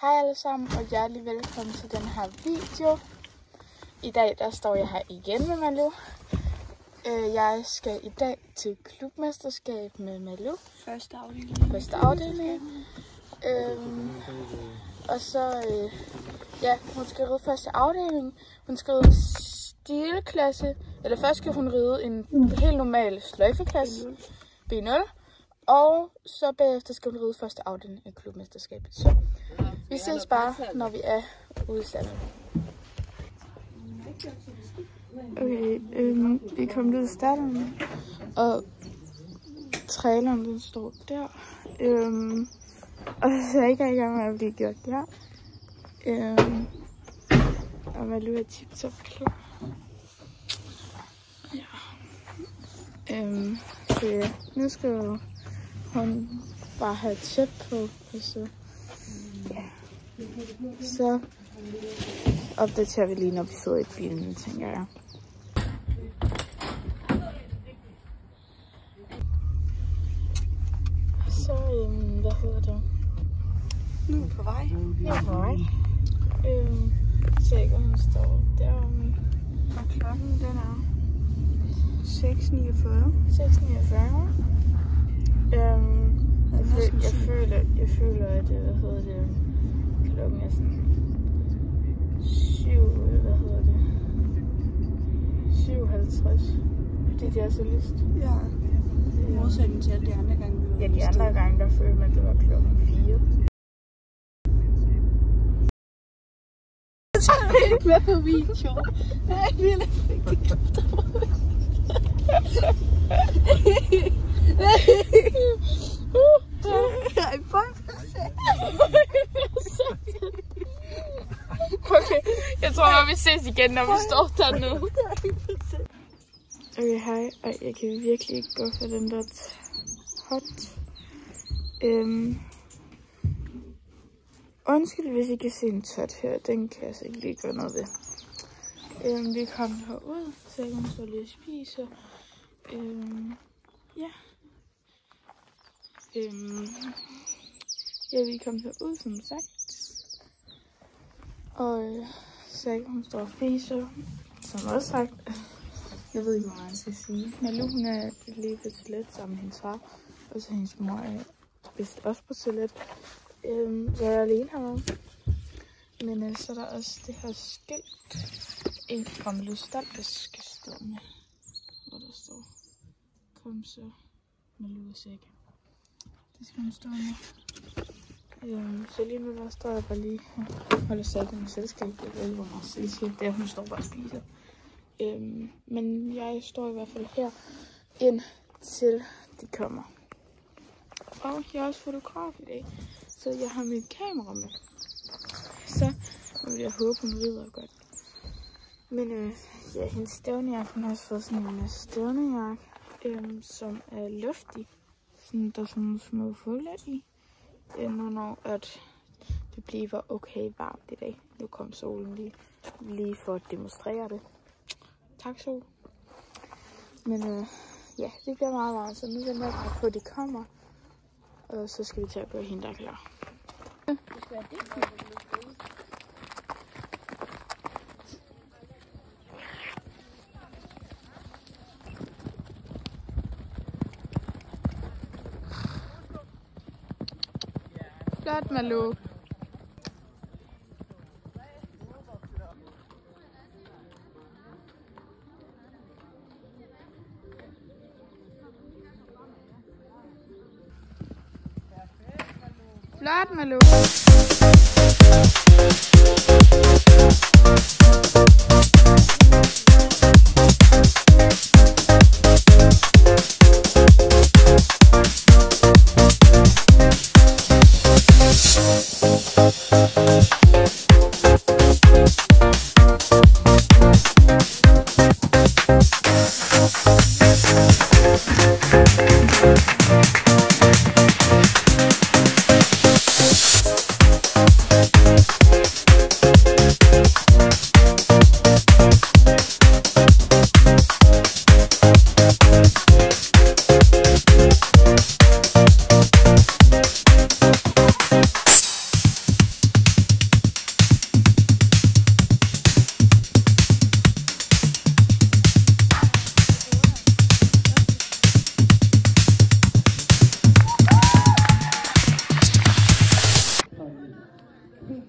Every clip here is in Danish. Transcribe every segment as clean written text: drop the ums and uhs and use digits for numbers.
Hej alle sammen, og hjertelig velkommen til den her video. I dag der står jeg her igen med Malou. Jeg skal i dag til klubmesterskab med Malou. Første afdeling. Og så, hun skal ride første afdeling. Hun skal ride stilklasse. Eller først skal hun ride en helt normal sløjfeklasse, B0. Og så bagefter skal hun ride første afdeling af klubmesterskabet. Så vi ses bare, når vi er ude i stallen. Okay, vi er kommet ud i stallen, og traileren den står der. Og så er jeg ikke i gang med at blive gjort klar. Og Malou er tip-top klar. Ja. Så ja, nu skal hun bare have et tæt på, og så, ja. Så opdaterer vi lige, når vi sidder i bilen, tænker jeg. Så, hvad hedder det? Nu er vi på vej. Så jeg hun står deromme. Og klokken den er 6:49. Jeg føler, at klokken er sådan 7:50. Fordi det er så lyst. Ja. I modsætning til alle de andre gange, vi var de andre gange, der følte man, at det var klokken 4. Jeg tager ikke med på video. Jeg vil ikke kræfter på mig. Okay, jeg tror bare, vi ses igen, når vi står dernede. Okay, hej, og jeg kan virkelig ikke gå for den der hot. Undskyld, hvis I kan se en tot her, den kan jeg så ikke lige gøre noget ved. Vi kom herud, så jeg kan stå lige og spise. Vi kom herud, som sagt. Og så jeg kan stå og spise, som også sagt. Jeg ved ikke, hvad man skal sige. Malou, hun er lige på toilet sammen med hendes far. Og så hendes mor er vist også på toilet. Så jeg er alene herovre. Men så er der også det her skilt. En fra Malous stald, der skal stå med. Hvor der står: kom så, Malou sække. Det skal hun stå med. Så lige nu der står jeg bare lige og holder salg med selskab. Jeg ved ikke, hvor meget selskab det er. Hun står bare og spiser. Men jeg står i hvert fald her indtil de kommer. Og jeg er også fotograf i dag, så jeg har mit kamera med. Så vil jeg håbe, hun rider godt. Men hendes stævnejakke, hun har også fået sådan en stævnejakke, som er luftig. Sådan, der er sådan nogle små fugle i. Når at det bliver okay varmt i dag. Nu kom solen lige for at demonstrere det. Tak, sol. Men det bliver meget varmt, så nu venter jeg på, at de kommer. Og så skal vi til at gøre hende, der er klar. Flot, Malou. Flot, Malou.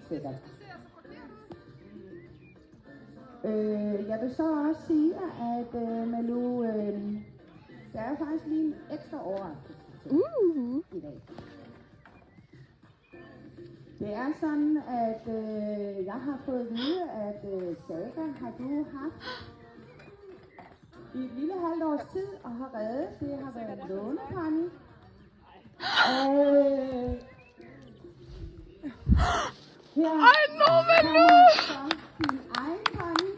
sikkert. Jeg vil så også sige, at Malou, der er faktisk lige en ekstra overraskelse i dag. Det er sådan, at jeg har fået at vide, at Saga har du haft i et lille halvt års tid og har reddet. Det har været en lånepony. Ej, nå, Malou! Din egen pony.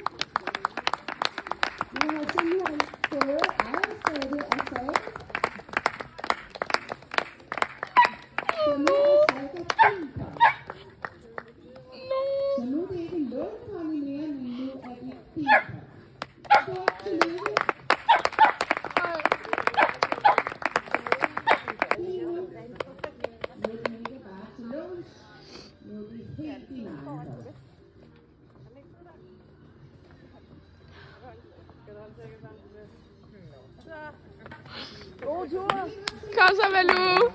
Vi har simpelthen fået ejersættet af Saga. Så nu er Saga din pony. Så nu er det ikke en lånepony mere, men nu er det din pony. Stort tillykke. Kom så, Malou!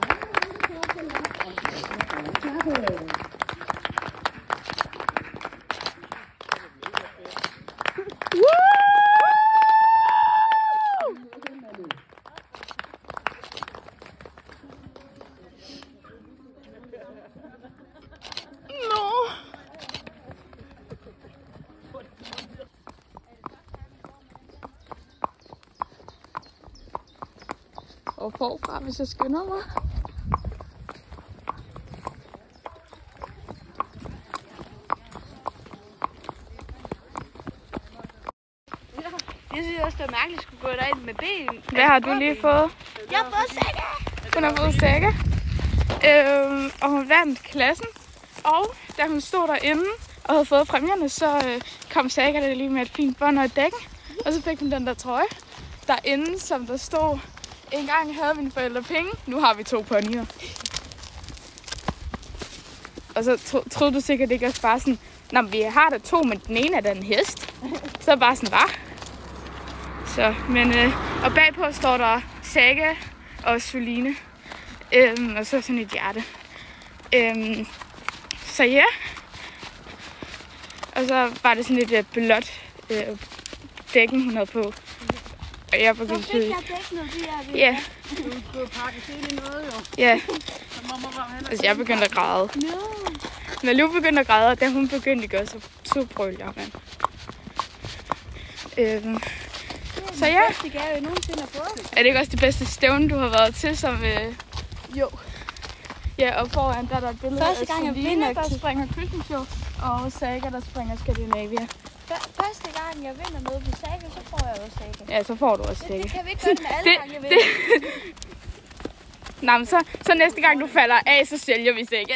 Og forfra, hvis jeg skynder mig. Jeg synes også, det er mærkeligt at skulle gå derind med ben. Hvad har du lige fået? Jeg har fået Saga! Hun har fået Saga. Og hun vandt klassen. Og da hun stod derinde og havde fået præmierne, så kom Saga der lige med et fint bånd og et dække. Og så fik hun den der trøje derinde, som der stod: engang havde mine forældre penge, nu har vi 2 ponyer. Og så troede du sikkert ikke også bare sådan, nå, vi har da 2, men den ene er da en hest. Så bare sådan, var. Så, men, og bagpå står der Saga og Soline. Og så sådan et hjerte. Så ja. Og så var det sådan et blåt dækken, hun havde på. Og jeg begyndte så fik jeg dækket de her. Ja. Du skulle pakke til i noget, jo. Ja. Altså, jeg begyndte at græde. Når Lu begyndte at græde, og da hun begyndte at gøre, så brølede jeg, mand. Så ja. Det er det gave, jeg nogensinde har fået. Er det ikke også det bedste stævne, du har været til som... Jo. Ja, og foran der er et billede Første gang, jeg vinder, der springer Christmas Show, og Saga, der springer Scandinavia. Første gang, jeg vinder noget på Saga, så får jeg også Saga. Ja, så får du også Saga. Det kan vi ikke gøre med alle gange, jeg vinder. Nej, men så næste gang, du falder af, så sælger vi Saga.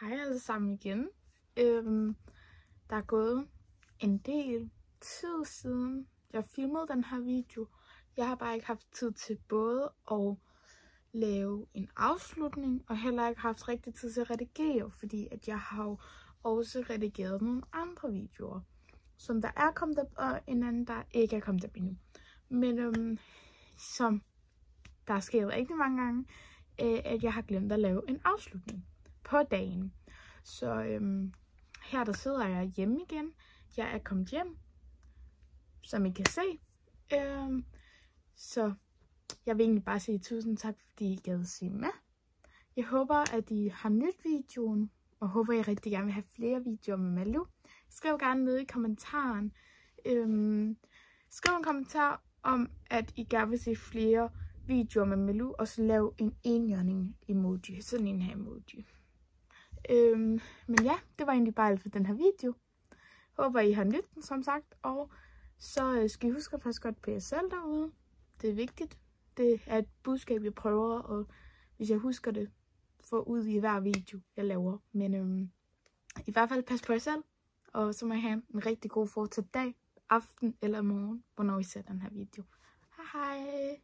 Hej alle sammen igen. Der er gået en del tid siden jeg filmede den her video. Jeg har bare ikke haft tid til både at lave en afslutning, og heller ikke haft rigtig tid til at redigere, fordi at jeg har jo også redigeret nogle andre videoer, som der er kommet op, og en anden, der ikke er kommet op endnu. Men som der er sket rigtig mange gange, at jeg har glemt at lave en afslutning på dagen. Så her der sidder jeg hjemme igen. Jeg er kommet hjem, som I kan se. Så jeg vil egentlig bare sige tusind tak, fordi I gad se med. Jeg håber, at I har nydt videoen, og håber, at I rigtig gerne vil have flere videoer med Malou. Skriv gerne nede i kommentaren. Skriv en kommentar om, at I gerne vil se flere videoer med Malou, og så lav en enhjørning emoji. Sådan en her emoji. Men ja, det var egentlig bare alt for den her video. Håber, I har nydt den, som sagt. Og så skal I huske at passe godt på jer selv derude. Det er vigtigt. Det er et budskab, jeg prøver, og hvis jeg husker det, få ud i hver video, jeg laver. Men i hvert fald pas på jer selv. Og så må I have en rigtig god fortsat dag, aften eller morgen, hvornår I ser den her video. Hej hej!